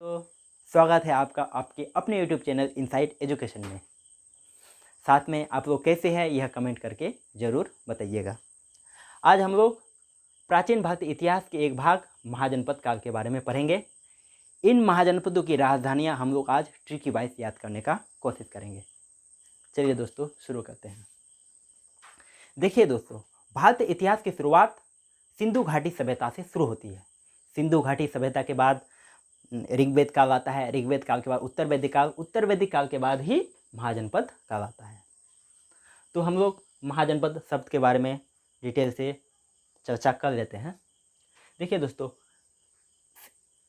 तो स्वागत है आपका आपके अपने YouTube चैनल इनसाइट एजुकेशन में। साथ में आप लोग कैसे हैं यह कमेंट करके ज़रूर बताइएगा। आज हम लोग प्राचीन भारतीय इतिहास के एक भाग महाजनपद काल के बारे में पढ़ेंगे। इन महाजनपदों की राजधानियां हम लोग आज ट्रिकी वाइज याद करने का कोशिश करेंगे। चलिए दोस्तों शुरू करते हैं। देखिए दोस्तों, भारतीय इतिहास की शुरुआत सिंधु घाटी सभ्यता से शुरू होती है। सिंधु घाटी सभ्यता के बाद ऋग्वेद काल आता है। ऋग्वेद काल के बाद उत्तर वैदिक काल के बाद ही महाजनपद काल आता है। तो हम लोग महाजनपद शब्द के बारे में डिटेल से चर्चा कर लेते हैं। देखिए दोस्तों,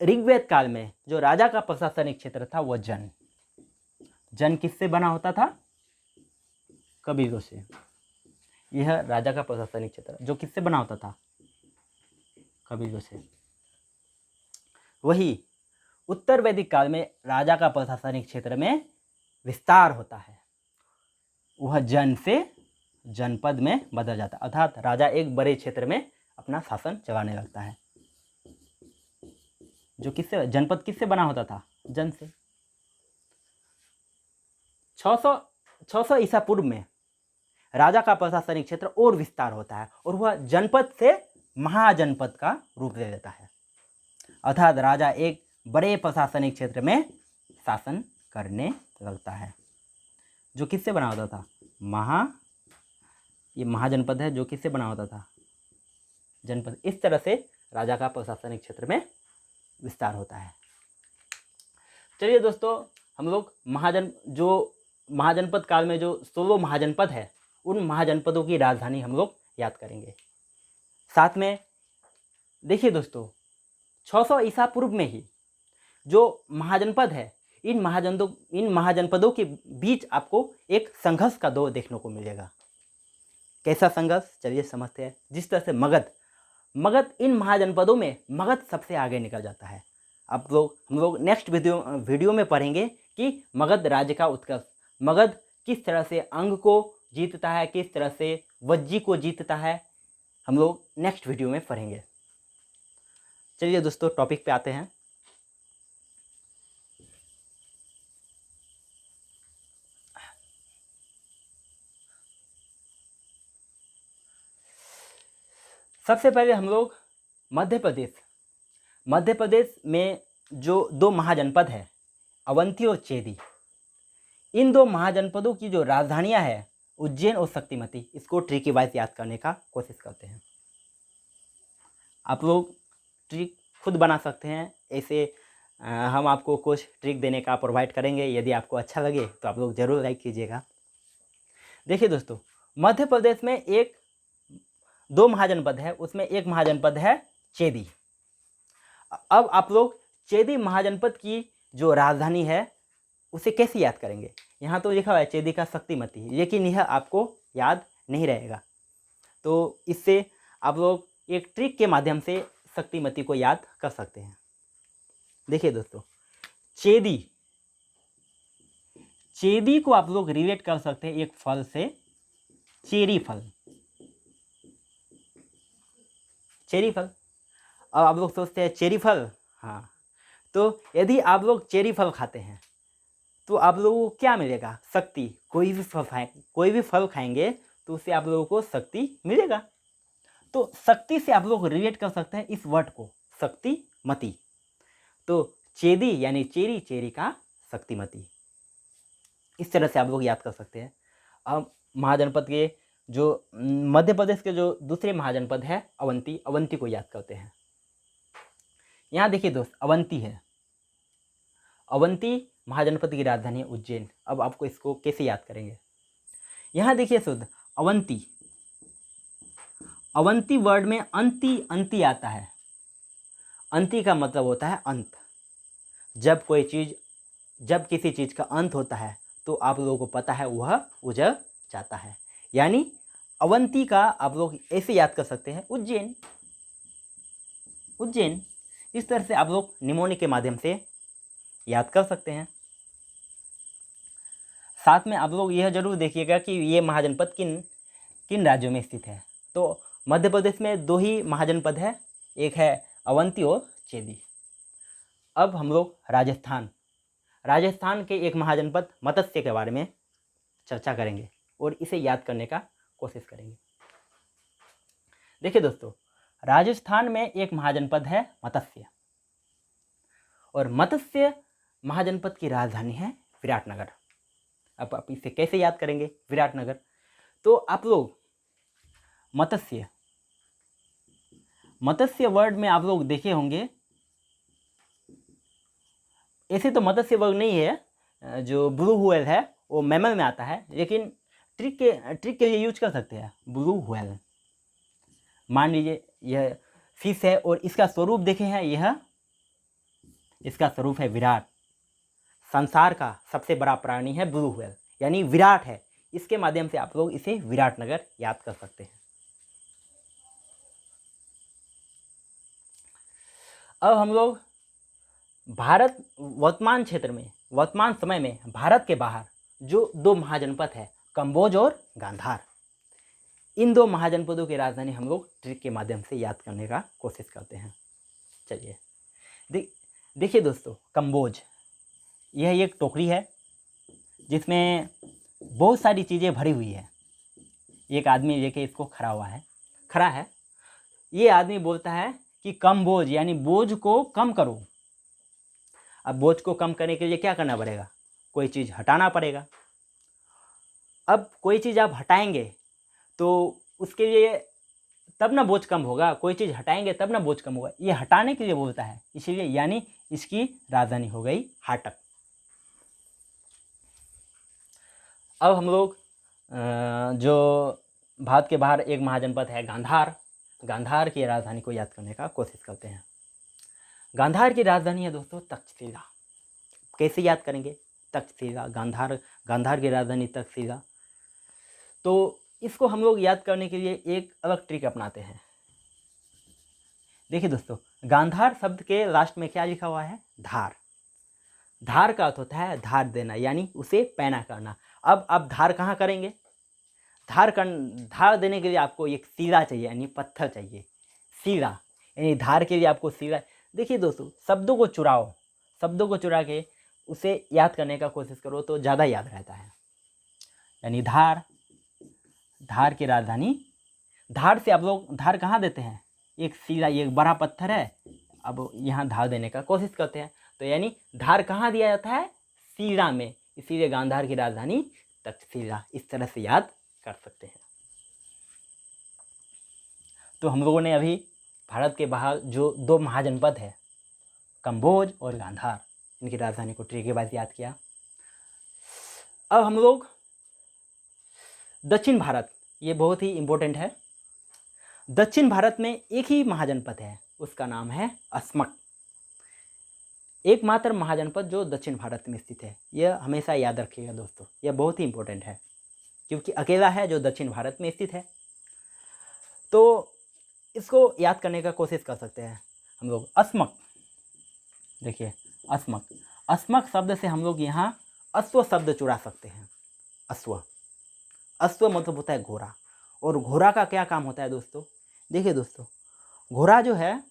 ऋग्वेद काल में जो राजा का प्रशासनिक क्षेत्र था वह जन किससे बना होता था? कबीलों से। यह राजा का प्रशासनिक क्षेत्र जो किससे बना होता था? कबीलों से। वही उत्तर वैदिक काल में राजा का प्रशासनिक क्षेत्र में विस्तार होता है। वह जन से जनपद में बदल जाता है, अर्थात राजा एक बड़े क्षेत्र में अपना शासन चलाने लगता है। जो किससे जनपद किससे बना होता था? जन से। 600 ईसा पूर्व में राजा का प्रशासनिक क्षेत्र और विस्तार होता है और वह जनपद से महाजनपद का रूप ले लेता है, अर्थात राजा एक बड़े प्रशासनिक क्षेत्र में शासन करने लगता है। जो किससे बना होता था? ये महाजनपद है जो किससे बना होता था? जनपद। इस तरह से राजा का प्रशासनिक क्षेत्र में विस्तार होता है। चलिए दोस्तों, हम लोग महाजनपद काल में जो 16 महाजनपद है उन महाजनपदों की राजधानी हम लोग याद करेंगे। साथ में देखिए दोस्तों, 600 ईसा पूर्व में ही जो महाजनपद है इन महाजनपदों के बीच आपको एक संघर्ष का दौर देखने को मिलेगा। कैसा संघर्ष? चलिए समझते हैं। जिस तरह से मगध इन महाजनपदों में मगध सबसे आगे निकल जाता है। हम लोग नेक्स्ट वीडियो में पढ़ेंगे कि मगध राज्य का उत्कर्ष, मगध किस तरह से अंग को जीतता है, किस तरह से वज्जी को जीतता है, हम लोग नेक्स्ट वीडियो में पढ़ेंगे। चलिए दोस्तों, टॉपिक पे आते हैं। सबसे पहले हम लोग मध्य प्रदेश में जो 2 महाजनपद है, अवंती और चेदी, इन 2 महाजनपदों की जो राजधानियां है उज्जैन और शक्तिमती, इसको ट्रिकी वाइज याद करने का कोशिश करते हैं। आप लोग ट्रिक खुद बना सकते हैं। ऐसे हम आपको कुछ ट्रिक देने का प्रोवाइड करेंगे। यदि आपको अच्छा लगे तो आप लोग ज़रूर लाइक कीजिएगा। देखिए दोस्तों, मध्य प्रदेश में 2 महाजनपद है, उसमें एक महाजनपद है चेदी। अब आप लोग चेदी महाजनपद की जो राजधानी है उसे कैसे याद करेंगे? यहाँ तो लिखा हुआ है चेदी का शक्तिमती, लेकिन यह आपको याद नहीं रहेगा। तो इससे आप लोग एक ट्रिक के माध्यम से शक्तिमती को याद कर सकते हैं। देखिए दोस्तों, चेदी को आप लोग रिलेट कर सकते हैं एक फल से, चेरी फल। अब आप लोग सोचते हैं चेरी फल, हाँ, तो यदि आप लोग चेरी फल खाते हैं तो आप लोगों को क्या मिलेगा? शक्ति। कोई भी फल खाएंगे तो उससे आप लोगों को शक्ति मिलेगा। तो शक्ति से आप लोग रिलेट कर सकते हैं इस वर्ड को, शक्तिमती। तो चेदी यानी चेरी का शक्तिमती, इस तरह से आप लोग याद कर सकते हैं। अब महाजनपद के जो मध्य प्रदेश के जो दूसरे महाजनपद है अवंती को याद करते हैं। यहाँ देखिए दोस्त, अवंती महाजनपद की राजधानी है उज्जैन। अब आपको इसको कैसे याद करेंगे? यहाँ देखिए शुद्ध अवंती वर्ड में अंति आता है। अंति का मतलब होता है अंत। जब किसी चीज़ का अंत होता है तो आप लोगों को पता है वह उजड़ जाता है। यानी अवंती का आप लोग ऐसे याद कर सकते हैं उज्जैन। इस तरह से आप लोग निमोनिक के माध्यम से याद कर सकते हैं। साथ में आप लोग यह जरूर देखिएगा कि ये महाजनपद किन राज्यों में स्थित है। तो मध्य प्रदेश में 2 ही महाजनपद है, एक है अवंती और चेदी। अब हम लोग राजस्थान के एक महाजनपद मत्स्य के बारे में चर्चा करेंगे और इसे याद करने का कोशिश करेंगे। देखिए दोस्तों, राजस्थान में एक महाजनपद है मत्स्य, और मत्स्य महाजनपद की राजधानी है विराटनगर। अब आप इसे कैसे याद करेंगे विराटनगर? तो आप लोग मत्स्य वर्ड में आप लोग देखे होंगे, ऐसे तो मत्स्य वर्ग नहीं है, जो ब्लू व्हेल है वो मैमल में आता है, लेकिन ट्रिक के लिए यूज कर सकते हैं ब्लू व्हेल। मान लीजिए यह फिश है और इसका स्वरूप देखे हैं, इसका स्वरूप है विराट। संसार का सबसे बड़ा प्राणी है ब्लू व्हेल, यानी विराट है। इसके माध्यम से आप लोग इसे विराटनगर याद कर सकते हैं। अब हम लोग वर्तमान समय में भारत के बाहर जो 2 महाजनपद है, कंबोज और गांधार, इन 2 महाजनपदों की राजधानी हम लोग ट्रिक के माध्यम से याद करने का कोशिश करते हैं। चलिए देखिए दोस्तों, कंबोज यह एक टोकरी है जिसमें बहुत सारी चीज़ें भरी हुई है। एक आदमी लेके इसको खड़ा है। ये आदमी बोलता है कि कम बोझ, यानी बोझ को कम करो। अब बोझ को कम करने के लिए क्या करना पड़ेगा? कोई चीज़ हटाना पड़ेगा। अब कोई चीज़ आप हटाएंगे तो उसके लिए तब ना बोझ कम होगा, कोई चीज़ हटाएंगे तब ना बोझ कम होगा। ये हटाने के लिए बोलता है, इसीलिए यानी इसकी राजधानी हो गई हाटक। अब हम लोग जो भारत के बाहर एक महाजनपद है गांधार की राजधानी को याद करने का कोशिश करते हैं। गांधार की राजधानी है दोस्तों तक्षशिला। कैसे याद करेंगे? तक्षशिला, गांधार की राजधानी तक्षशिला। तो इसको हम लोग याद करने के लिए एक अलग ट्रिक अपनाते हैं। देखिए दोस्तों, गांधार शब्द के लास्ट में क्या लिखा हुआ है? धार। धार का अर्थ होता है धार देना, यानी उसे पैना करना। अब आप धार कहाँ करेंगे? धार देने के लिए आपको एक शिला चाहिए, यानी पत्थर चाहिए। शिला यानी धार के लिए आपको शिला। देखिए दोस्तों, शब्दों को चुरा के उसे याद करने का कोशिश करो तो ज़्यादा याद रहता है। यानी धार की राजधानी। धार से आप लोग धार कहाँ देते हैं? एक शिला, एक बड़ा पत्थर है, अब यहाँ धार देने का कोशिश करते हैं, तो यानी धार कहाँ दिया जाता है? शिला में। इसीलिए गांधार की राजधानी तक्षशिला। इस तरह से याद कर सकते हैं। तो हम लोगों ने अभी भारत के बाहर जो 2 महाजनपद है, कंबोज और गांधार, इनकी राजधानी को ट्रिक के बाद याद किया। अब हम लोग दक्षिण भारत, ये बहुत ही इम्पोर्टेंट है। दक्षिण भारत में एक ही महाजनपद है, उसका नाम है अस्मक। एकमात्र महाजनपद जो दक्षिण भारत में स्थित है। यह हमेशा याद रखिएगा दोस्तों, यह बहुत ही इम्पोर्टेंट है, क्योंकि अकेला है जो दक्षिण भारत में स्थित है। तो इसको याद करने का कोशिश कर सकते हैं हम लोग। अस्मक, देखिए अस्मक शब्द से हम लोग यहाँ अश्व शब्द चुरा सकते हैं। अश्व मतलब होता है घोड़ा, और घोड़ा का क्या काम होता है दोस्तों? देखिए दोस्तों, घोड़ा जो है,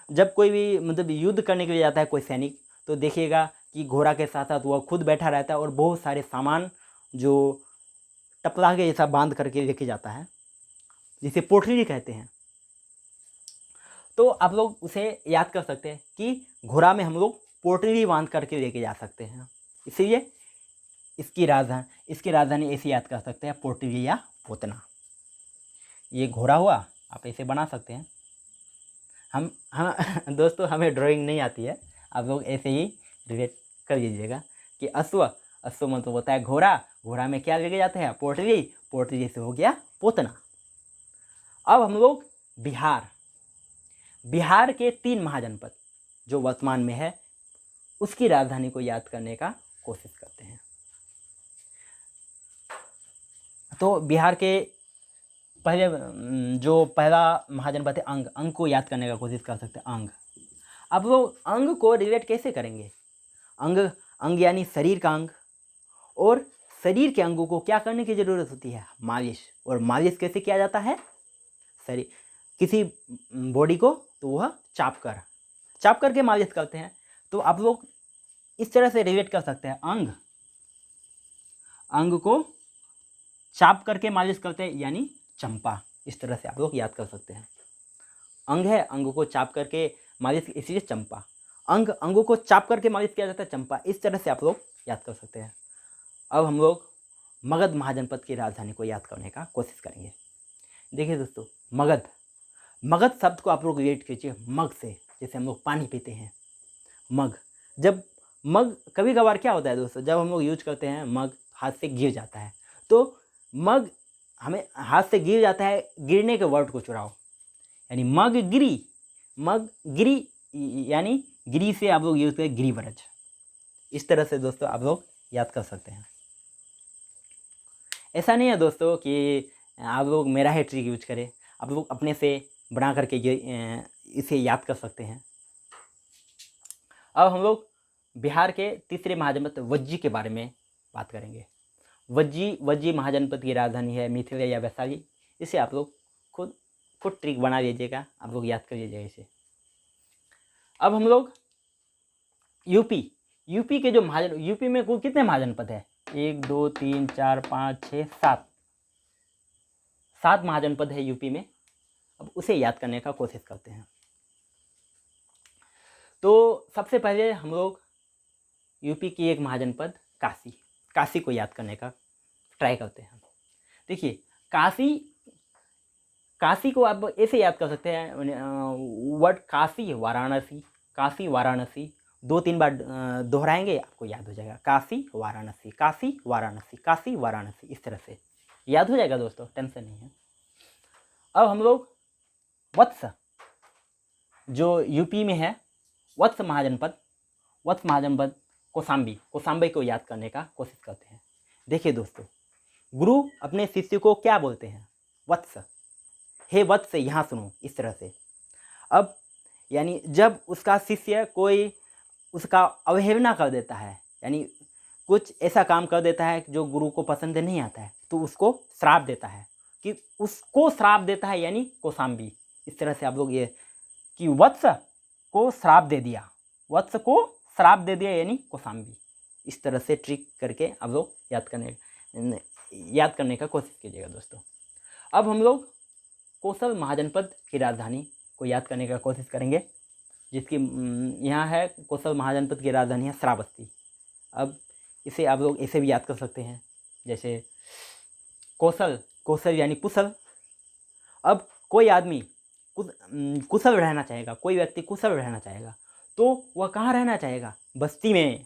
जब कोई भी मतलब युद्ध करने के लिए जाता है कोई सैनिक, तो देखिएगा कि घोड़ा के साथ साथ वह खुद बैठा रहता है और बहुत सारे सामान जो टपला के जैसा बांध करके लेके जाता है, जिसे पोटली कहते हैं। तो आप लोग उसे याद कर सकते हैं कि घोड़ा में हम लोग पोटली बांध करके लेके जा सकते हैं। इसलिए इसकी राजधानी ऐसे याद कर सकते हैं, पोटली या पोतना। ये घोड़ा हुआ, आप ऐसे बना सकते हैं। हम दोस्तों, हमें ड्राइंग नहीं आती है, आप लोग ऐसे ही रिलेट कर लीजिएगा कि अश्व मतलब होता है घोड़ा में क्या लेके जाते हैं? पोटली से हो गया पोतना। अब हम लोग बिहार के 3 महाजनपद जो वर्तमान में है, उसकी राजधानी को याद करने का कोशिश करते हैं। तो बिहार के पहला महाजनपद है अंग को याद करने का कोशिश कर सकते हैं। अंग, अब वो अंग को रिलेट कैसे करेंगे? अंग यानी शरीर का अंग, और शरीर के अंगों को क्या करने की ज़रूरत होती है? मालिश। और मालिश कैसे किया जाता है? किसी बॉडी को, तो वह चाप कर, चाप करके मालिश करते हैं, तो आप लोग इस तरह से रिलेट कर सकते हैं, अंग को चाप करके मालिश करते हैं यानी चंपा। इस तरह से आप लोग याद कर सकते हैं। अंग है, अंग को चाप करके मालिश, इसलिए चंपा। अंगों को चाप करके मालिश किया जाता है, चंपा। इस तरह से आप लोग याद कर सकते हैं। अब हम लोग मगध महाजनपद की राजधानी को याद करने का कोशिश करेंगे। देखिए दोस्तों, मगध शब्द को आप लोग रिलेट कीजिए मग से, जैसे हम लोग पानी पीते हैं, मग। जब मग, कभी कभार क्या होता है दोस्तों, जब हम लोग यूज करते हैं मग, हाथ से गिर जाता है, तो मग हमें हाथ से गिर जाता है, गिरने के वर्ड को चुराओ, यानी मग गिरी यानी गिरी से आप लोग यूज करें गिरिव्रज। इस तरह से दोस्तों आप लोग याद कर सकते हैं। ऐसा नहीं है दोस्तों कि आप लोग मेरा ही ट्रिक यूज करें, आप लोग अपने से बना करके इसे याद कर सकते हैं। अब हम लोग बिहार के तीसरे महाजनपद वज्जी के बारे में बात करेंगे। वज्जी महाजनपद की राजधानी है मिथिला या वैशाली। इसे आप लोग खुद ट्रिक बना लीजिएगा, आप लोग याद कर लीजिएगा इसे। अब हम लोग यूपी के जो यूपी में कुल कितने महाजनपद है? 1 2 3 4 5 6 7 महाजनपद है यूपी में। अब उसे याद करने का कोशिश करते हैं। तो सबसे पहले हम लोग यूपी की एक महाजनपद काशी को याद करने का ट्राई करते हैं। देखिए, काशी को आप ऐसे याद कर सकते हैं, वर्ड काशी वाराणसी 2-3 बार दोहराएंगे, आपको याद हो जाएगा। काशी वाराणसी, इस तरह से याद हो जाएगा दोस्तों, टेंशन नहीं है। अब हम लोग वत्स, जो यूपी में है, वत्स महाजनपद कौशाम्बी को याद करने का कोशिश करते हैं। देखिए दोस्तों, गुरु अपने शिष्य को क्या बोलते हैं? वत्स, हे वत्स, यहाँ सुनो, इस तरह से। अब यानी जब उसका शिष्य कोई उसका अवहेलना कर देता है, यानी कुछ ऐसा काम कर देता है जो गुरु को पसंद नहीं आता है, तो उसको श्राप देता है, यानी कौशाम्बी। इस तरह से आप लोग ये कि वत्स को श्राप दे दिया, यानी कौशाम्बी। इस तरह से ट्रिक करके आप लोग याद करने का कोशिश कीजिएगा दोस्तों। अब हम लोग कोसल महाजनपद की राजधानी को याद करने का कोशिश करेंगे, जिसकी यहाँ है, कोसल महाजनपद की राजधानी है श्रावस्ती। अब इसे आप लोग ऐसे भी याद कर सकते हैं, जैसे कौशल यानी कुशल। अब कोई आदमी कुशल रहना चाहेगा, कोई व्यक्ति कुशल रहना चाहेगा, तो वह कहाँ रहना चाहेगा? बस्ती में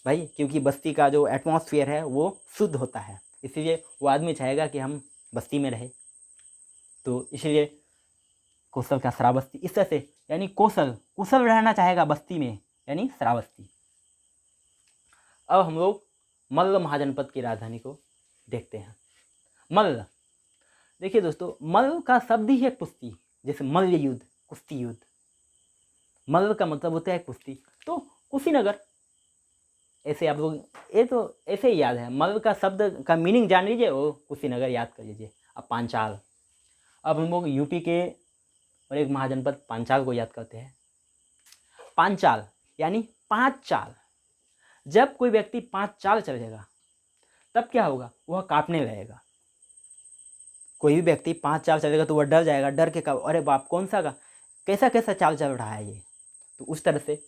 भाई, क्योंकि बस्ती का जो एटमॉस्फेयर है वो शुद्ध होता है, इसीलिए वो आदमी चाहेगा कि हम बस्ती में रहे, तो इसलिए कौशल का श्रावस्ती। इस तरह से यानी कुशल रहना चाहेगा बस्ती में, यानी श्रावस्ती। अब हम लोग मल्ल महाजनपद की राजधानी को देखते हैं। मल्ल, देखिए दोस्तों, मल्ल का शब्द ही है कुश्ती, जैसे मल्ल युद्ध, कुश्ती युद्ध। मल्ल का मतलब होता है कुश्ती, तो कुशीनगर। ऐसे आप लोग, ये तो ऐसे ही याद है, मल्ल का शब्द का मीनिंग जान लीजिए, वो कुशीनगर याद कर लीजिए। अब पांचाल, अब हम लोग यूपी के और एक महाजनपद पांचाल को याद करते हैं। पांचाल यानी 5 चाल। जब कोई व्यक्ति 5 चाल चलेगा तब क्या होगा? वह कांपने लगेगा। कोई भी व्यक्ति 5 चाल चलेगा तो वह डर जाएगा, डर के अरे बाप, कौन सा का कैसा चाल चल रहा है ये, तो उस तरह से।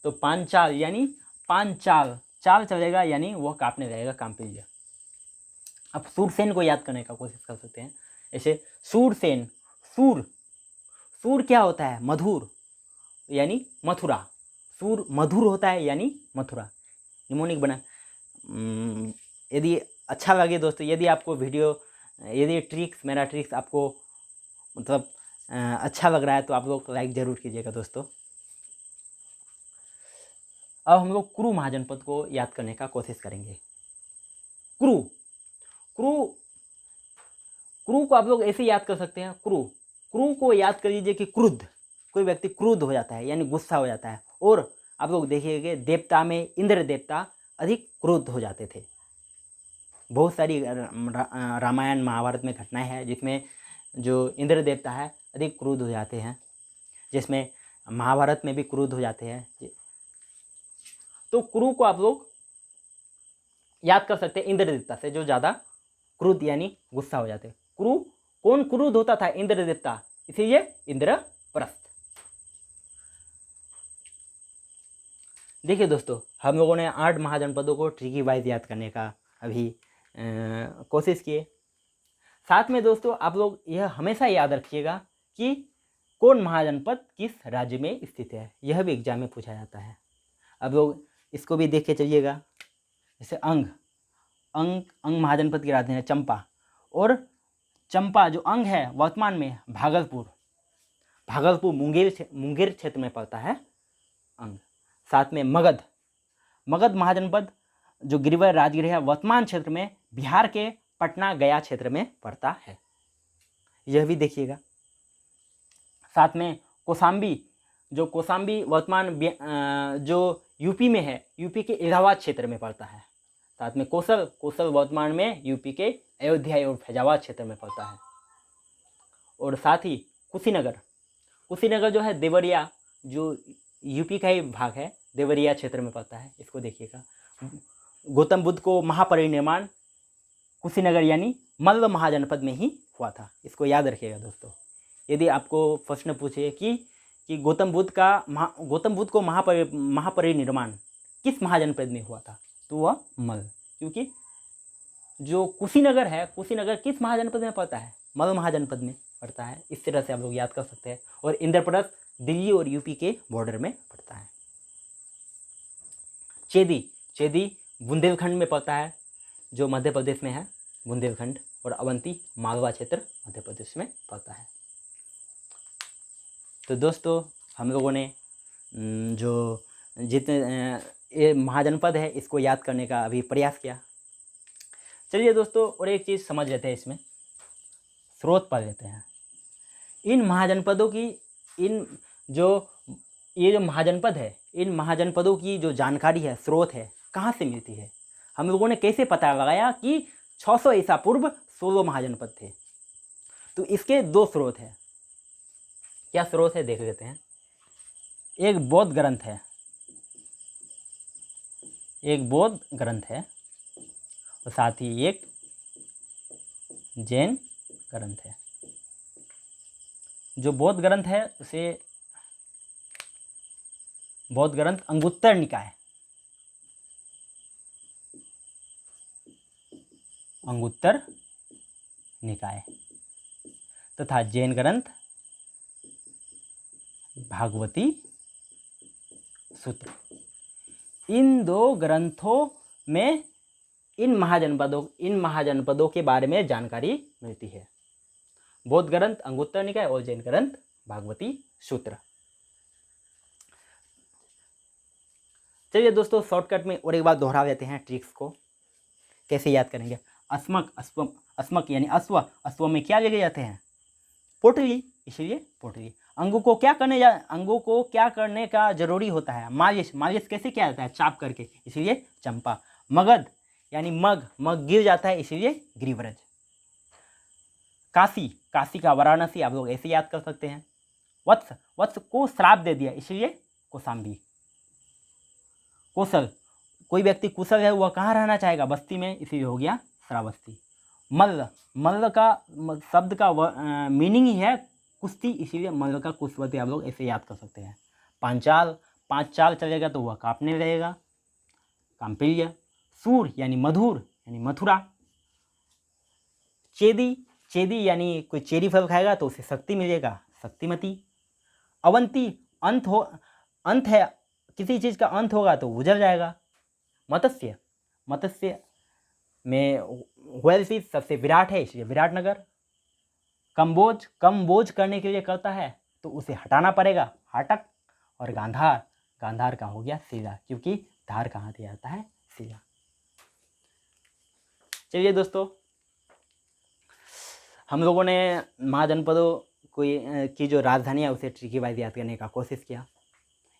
तो 5 चाल यानी 5 चाल चलेगा, यानी वह कांपने लगेगा, कांपने लगेगा। अब सूरसेन को याद करने का कोशिश कर सकते हैं। ऐसे सूरसेन, सूर क्या होता है? मधुर, यानी मथुरा। सूर मधुर होता है, यानी मथुरा। निमोनिक बना। यदि अच्छा लगे दोस्तों, यदि आपको मेरा ट्रिक्स आपको मतलब अच्छा लग रहा है, तो आप लोग लाइक ज़रूर कीजिएगा दोस्तों। अब हम लोग कुरु महाजनपद को याद करने का कोशिश करेंगे। कुरु को आप लोग ऐसे याद कर सकते हैं। कुरु को याद कर लीजिए कि क्रुद्ध, कोई व्यक्ति क्रुद्ध हो जाता है, यानी गुस्सा हो जाता है। और आप लोग देखिएगा, देवता में इंद्र देवता अधिक क्रुद्ध हो जाते थे। बहुत सारी रामायण महाभारत में घटनाएं हैं जिसमें जो इंद्र देवता है अधिक क्रुद्ध हो जाते हैं, जिसमें महाभारत में भी क्रुद्ध हो जाते हैं। तो क्रू को आप लोग याद कर सकते हैं इंद्रदेवता से, जो ज़्यादा क्रुद्ध यानी गुस्सा हो जाते हैं। क्रू, कौन क्रुद्ध होता था? इंद्रदेवता, इसीलिए इंद्रप्रस्थ। देखिए दोस्तों, हम लोगों ने 8 महाजनपदों को ट्रिकी वाइज याद करने का अभी कोशिश किए। साथ में दोस्तों आप लोग यह हमेशा याद रखिएगा कि कौन महाजनपद किस राज्य में स्थित है, यह भी एग्जाम में पूछा जाता है। अब लोग इसको भी देख के चलिएगा। जैसे अंग महाजनपद की राजधानी है चंपा, और चंपा जो अंग है वर्तमान में भागलपुर मुंगेर क्षेत्र में पड़ता है अंग। साथ में मगध महाजनपद जो गिरिवर राजगीर है वर्तमान क्षेत्र में बिहार के पटना गया क्षेत्र में पड़ता है, यह भी देखिएगा। साथ में कौशाम्बी वर्तमान जो यूपी में है, यूपी के इलाहाबाद क्षेत्र में पड़ता है। साथ में कौशल वर्तमान में यूपी के अयोध्या और फैजाबाद क्षेत्र में पड़ता है। और साथ ही कुशीनगर जो है देवरिया, जो यूपी का ही भाग है, देवरिया क्षेत्र में पड़ता है, इसको देखिएगा। गौतम बुद्ध को महापरिनिर्वाण कुशीनगर यानी मल्ल महाजनपद में ही हुआ था, इसको याद रखिएगा दोस्तों। यदि आपको प्रश्न पूछे कि गौतम बुद्ध को महापरिनिर्वाण किस महाजनपद में हुआ था, तो वह मल्ल, क्योंकि जो कुशीनगर है, कुशीनगर किस महाजनपद में पड़ता है? मल्ल महाजनपद में पड़ता है। इस तरह से आप लोग याद कर सकते हैं। और इंद्रप्रस्थ दिल्ली और यूपी के बॉर्डर में पड़ता है। चेदी बुंदेलखंड में पड़ता है, जो मध्य प्रदेश में है, बुंदेलखंड। और अवंती मालवा क्षेत्र मध्य प्रदेश में पड़ता है। तो दोस्तों हम लोगों ने जो जितने ये महाजनपद है इसको याद करने का अभी प्रयास किया। चलिए दोस्तों, और एक चीज़ समझ लेते हैं, इसमें स्रोत पढ़ लेते हैं। इन महाजनपदों की ये जो महाजनपद है, इन महाजनपदों की जो जानकारी है, स्रोत है, कहाँ से मिलती है? हम लोगों ने कैसे पता लगाया कि 600 ईसा पूर्व 16 महाजनपद थे? तो इसके 2 स्रोत हैं। क्या स्रोत है देख लेते हैं। एक बौद्ध ग्रंथ है और साथ ही एक जैन ग्रंथ है। जो बौद्ध ग्रंथ है उसे बौद्ध ग्रंथ अंगुत्तर निकाय तथा जैन ग्रंथ भागवती सूत्र। इन 2 ग्रंथों में इन महाजनपदों के बारे में जानकारी मिलती है। बौद्ध ग्रंथ अंगुत्तर निकाय और जैन ग्रंथ भागवती सूत्र। चलिए दोस्तों, शॉर्टकट में और एक बार दोहरा देते हैं ट्रिक्स को, कैसे याद करेंगे। अस्मक यानी अश्व में क्या लेके जाते हैं? पोटली, इसलिए पोटली। अंगों को क्या करने का जरूरी होता है? मालिश कैसे किया जाता है? चाप करके, इसलिए चंपा। मगध यानी मग गिर जाता है, इसलिए गिरिव्रज। काशी का वाराणसी आप लोग ऐसे याद कर सकते हैं। वत्स को श्राप दे दिया, इसलिए कौशाम्बी। कौशल, कोई व्यक्ति कुशल है, वह कहाँ रहना चाहेगा? बस्ती में, इसलिए हो गया श्रावस्ती। मल्ल का शब्द का मीनिंग ही है कुश्ती, इसीलिए मल्ल का कुशवती आप लोग ऐसे याद कर सकते हैं। पाँच चाल चलेगा तो वह कांपने लगेगा, कांपिल्य। सूर यानी मधुर यानी मथुरा। चेदी यानी कोई चेरी फल खाएगा तो उसे शक्ति मिलेगा, शक्तिमती। अवंती, अंत है, किसी चीज़ का अंत होगा तो गुजर जाएगा। मत्स्य में व्हेल फिश सबसे विराट है, इसलिए विराटनगर। कम बोझ करने के लिए करता है तो उसे हटाना पड़ेगा, हाटक। और गांधार का हो गया शिला, क्योंकि धार कहाँ दिया जाता है? शिला। चलिए दोस्तों, हम लोगों ने महाजनपदों की जो राजधानी है उसे ट्रिकी वाइज याद करने का कोशिश किया।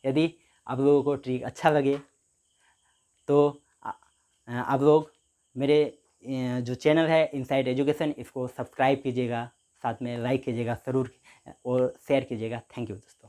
यदि आप लोगों को ट्रिक अच्छा लगे तो आप लोग मेरे जो चैनल है इनसाइट एजुकेशन, इसको सब्सक्राइब कीजिएगा, साथ में लाइक कीजिएगा ज़रूर और शेयर कीजिएगा। थैंक यू दोस्तों।